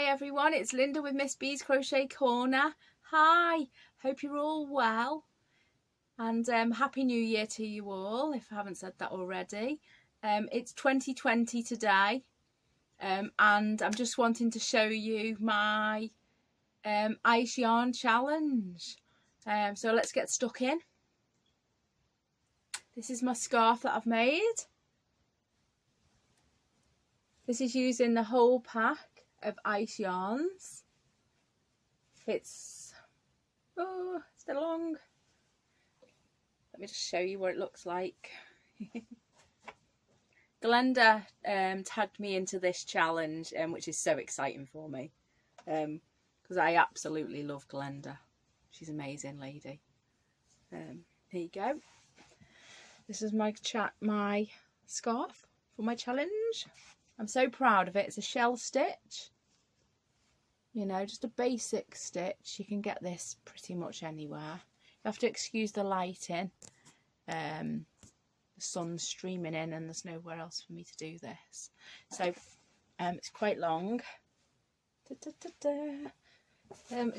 everyone, it's Linda with Miss B's Crochet Corner. Hi, hope you're all well, and Happy New Year to you all, if I haven't said that already. It's 2020 today, and I'm just wanting to show you my ice yarn challenge. So let's get stuck in. This is my scarf that I've made. This is using the whole pack of ice yarns. It's still long. Let me just show you what it looks like. Glenda tagged me into this challenge, which is so exciting for me, because I absolutely love Glenda. She's an amazing lady. Here you go. This is my scarf for my challenge. I'm so proud of it. It's a shell stitch, you know, just a basic stitch. You can get this pretty much anywhere. You have to excuse the lighting. The sun's streaming in and there's nowhere else for me to do this. So it's quite long. It's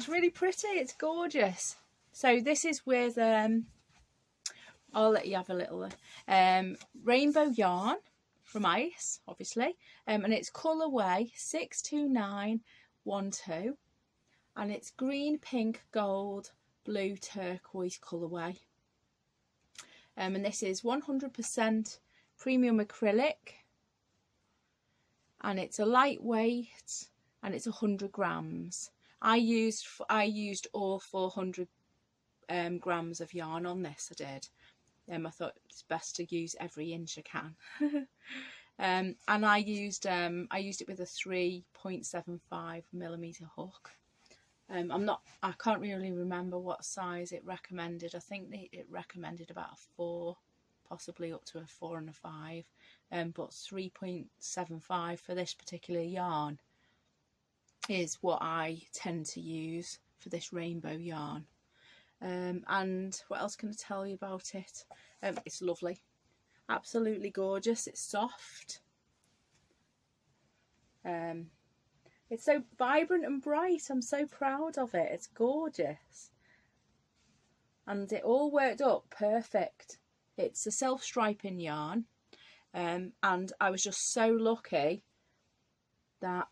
really pretty. It's gorgeous. So this is with, I'll let you have a little, rainbow yarn from Ice, obviously, and it's colourway 62912, and it's green, pink, gold, blue, turquoise colourway, and this is 100% premium acrylic, and it's a lightweight, and it's 100 grams. I used all 400 grams of yarn on this. I did. I thought it's best to use every inch I can. And I used it with a 3.75mm hook. I can't really remember what size it recommended. I think it recommended about a 4, possibly up to a 4 and a 5. But 3.75 for this particular yarn is what I tend to use for this rainbow yarn. And what else can I tell you about it? It's lovely, absolutely gorgeous. It's soft. It's so vibrant and bright. I'm so proud of it. It's gorgeous, and it all worked up perfect. It's a self-striping yarn, and I was just so lucky that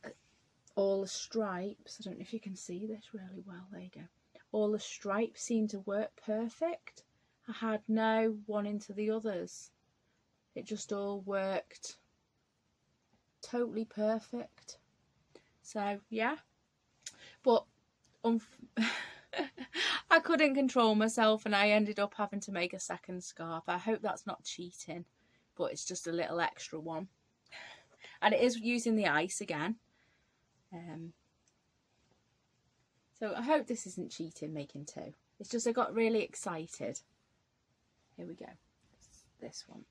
all the stripes, I don't know if you can see this really well, there you go. All the stripes seem to work perfect. I had no one into the others. It just all worked totally perfect. So yeah, but I couldn't control myself and I ended up having to make a second scarf. I hope that's not cheating, but it's just a little extra one. And it is using the ice again. So I hope this isn't cheating making two. It's just I got really excited. Here we go. This one.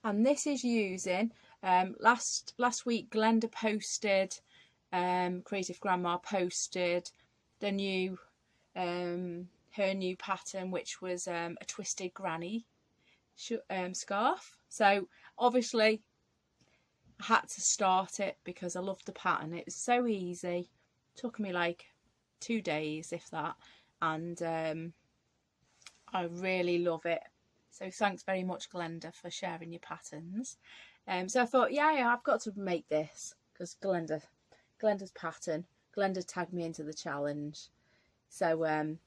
And this is using, last week Glenda posted, Creative Grandma posted the new, her new pattern, which was a twisted granny scarf. So obviously I had to start it because I loved the pattern. It was so easy. Took me like 2 days, if that, and I really love it. So thanks very much, Glenda, for sharing your patterns. So I thought, yeah, I've got to make this because Glenda's pattern. Glenda tagged me into the challenge. So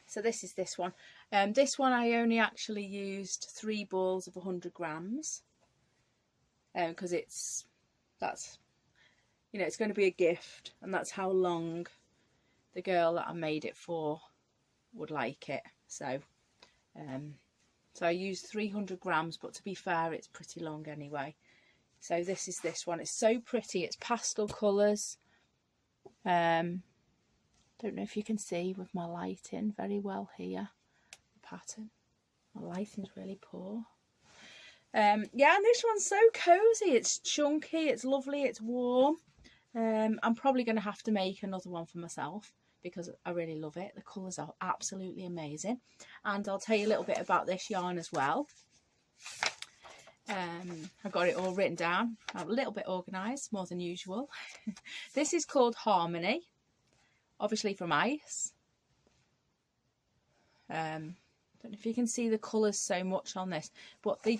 so this is this one. This one I only actually used 3 balls of 100 grams. Because that's you know, it's going to be a gift, and that's how long the girl that I made it for would like it. So so I used 300 grams, but to be fair, it's pretty long anyway. So this is this one. It's so pretty. It's pastel colours. Don't know if you can see with my lighting very well here, the pattern. My lighting's really poor. Yeah, and this one's so cozy. It's chunky, it's lovely, it's warm. I'm probably going to have to make another one for myself because I really love it. The colours are absolutely amazing. And I'll tell you a little bit about this yarn as well. I've got it all written down. I'm a little bit organised, more than usual. This is called Harmony, obviously from Ice. Don't know if you can see the colours so much on this, but they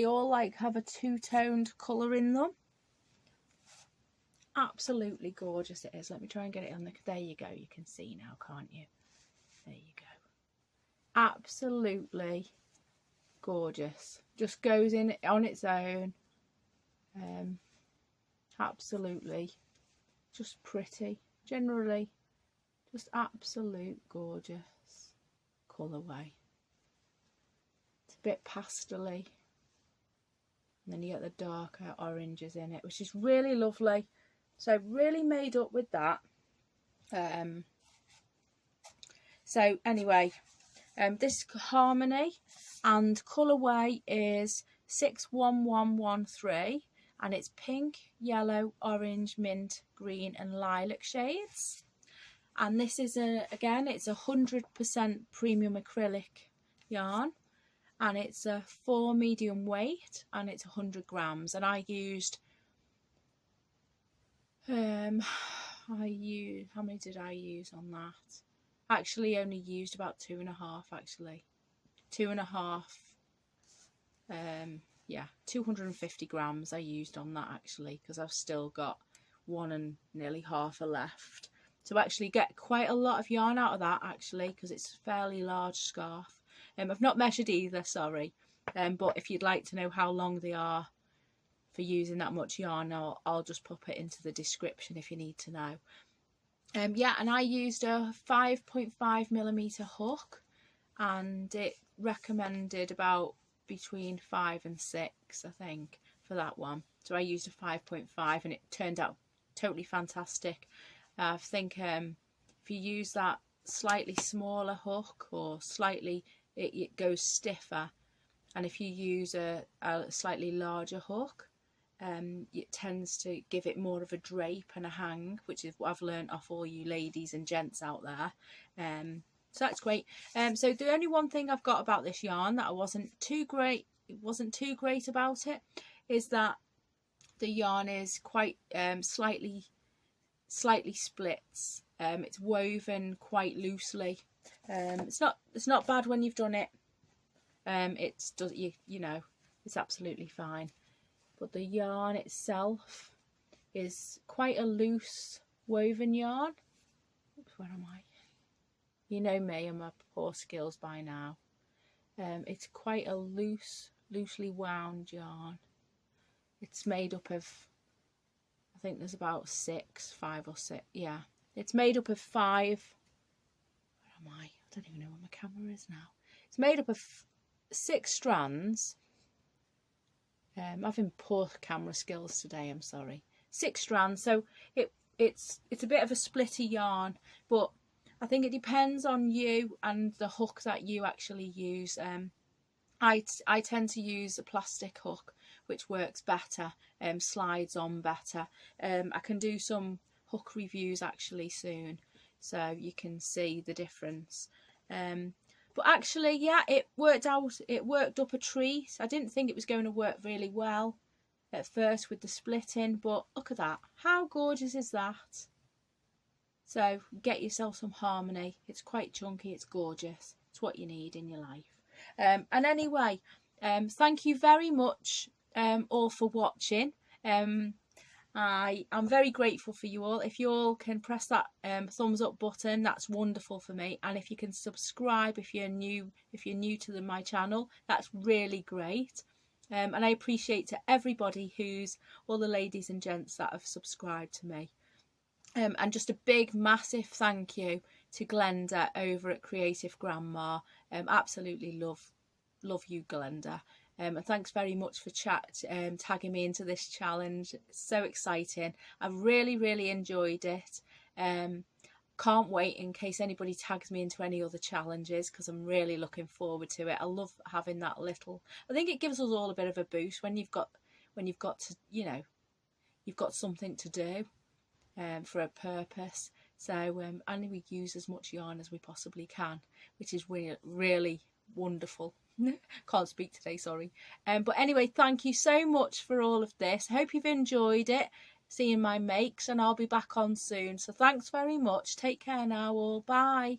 all like have a two-toned colour in them. Absolutely gorgeous it is. Let me try and get it on there you go, you can see now, can't you? There you go. Absolutely gorgeous. Just goes in on its own. Absolutely just pretty. Generally just absolute gorgeous colourway. It's a bit pastel-y, and then you get the darker oranges in it, which is really lovely. So really made up with that. So anyway, this Harmony, and colourway is 61113, and it's pink, yellow, orange, mint, green and lilac shades. And this is again, it's 100% premium acrylic yarn, and it's a 4 medium weight, and it's 100 grams. And I used how many did I use on that? Actually only used about 2.5, actually 2.5. Yeah, 250 grams I used on that, actually, because I've still got 1 and nearly half left. So actually get quite a lot of yarn out of that, actually, because it's a fairly large scarf. I've not measured either, sorry, but if you'd like to know how long they are for using that much yarn, I'll just pop it into the description if you need to know. Yeah, and I used a 5.5mm hook, and it recommended about between 5 and 6, I think, for that one. So I used a 5.5 and it turned out totally fantastic. I think if you use that slightly smaller hook, or slightly, it goes stiffer, and if you use a slightly larger hook, it tends to give it more of a drape and a hang, which is what I've learned off all you ladies and gents out there. So that's great. So the only one thing I've got about this yarn that wasn't too great about it is that the yarn is quite slightly splits. It's woven quite loosely. It's not bad when you've done it. You know, it's absolutely fine. But the yarn itself is quite a loose woven yarn. Oops, where am I? You know me and my poor skills by now. It's quite a loosely wound yarn. It's made up of, I think there's about 5 or 6. Yeah, it's made up of 5. Where am I? I don't even know where my camera is now. It's made up of 6 strands. I'm having poor camera skills today, I'm sorry. 6 strands, so it's a bit of a splitty yarn, but I think it depends on you and the hook that you actually use. I tend to use a plastic hook, which works better, slides on better. I can do some hook reviews actually soon, so you can see the difference. But actually, yeah, it worked up a treat. I didn't think it was going to work really well at first with the splitting, but look at that. How gorgeous is that? So get yourself some Harmony. It's quite chunky, it's gorgeous. It's what you need in your life. And anyway, thank you very much all for watching. I'm very grateful for you all. If you all can press that thumbs up button, that's wonderful for me. And if you can subscribe if you're new to my channel, that's really great. And I appreciate to everybody all the ladies and gents that have subscribed to me. And just a big massive thank you to Glenda over at Creative Grandma. Absolutely love you, Glenda. And thanks very much for tagging me into this challenge. It's so exciting. I've really enjoyed it. Can't wait in case anybody tags me into any other challenges, because I'm really looking forward to it. I love having that little, I think it gives us all a bit of a boost when you've got to, you know, you've got something to do for a purpose. So and we use as much yarn as we possibly can, which is really wonderful. Can't speak today, sorry. But anyway, thank you so much for all of this. Hope you've enjoyed it, seeing my makes, and I'll be back on soon. So thanks very much. Take care now all. Bye.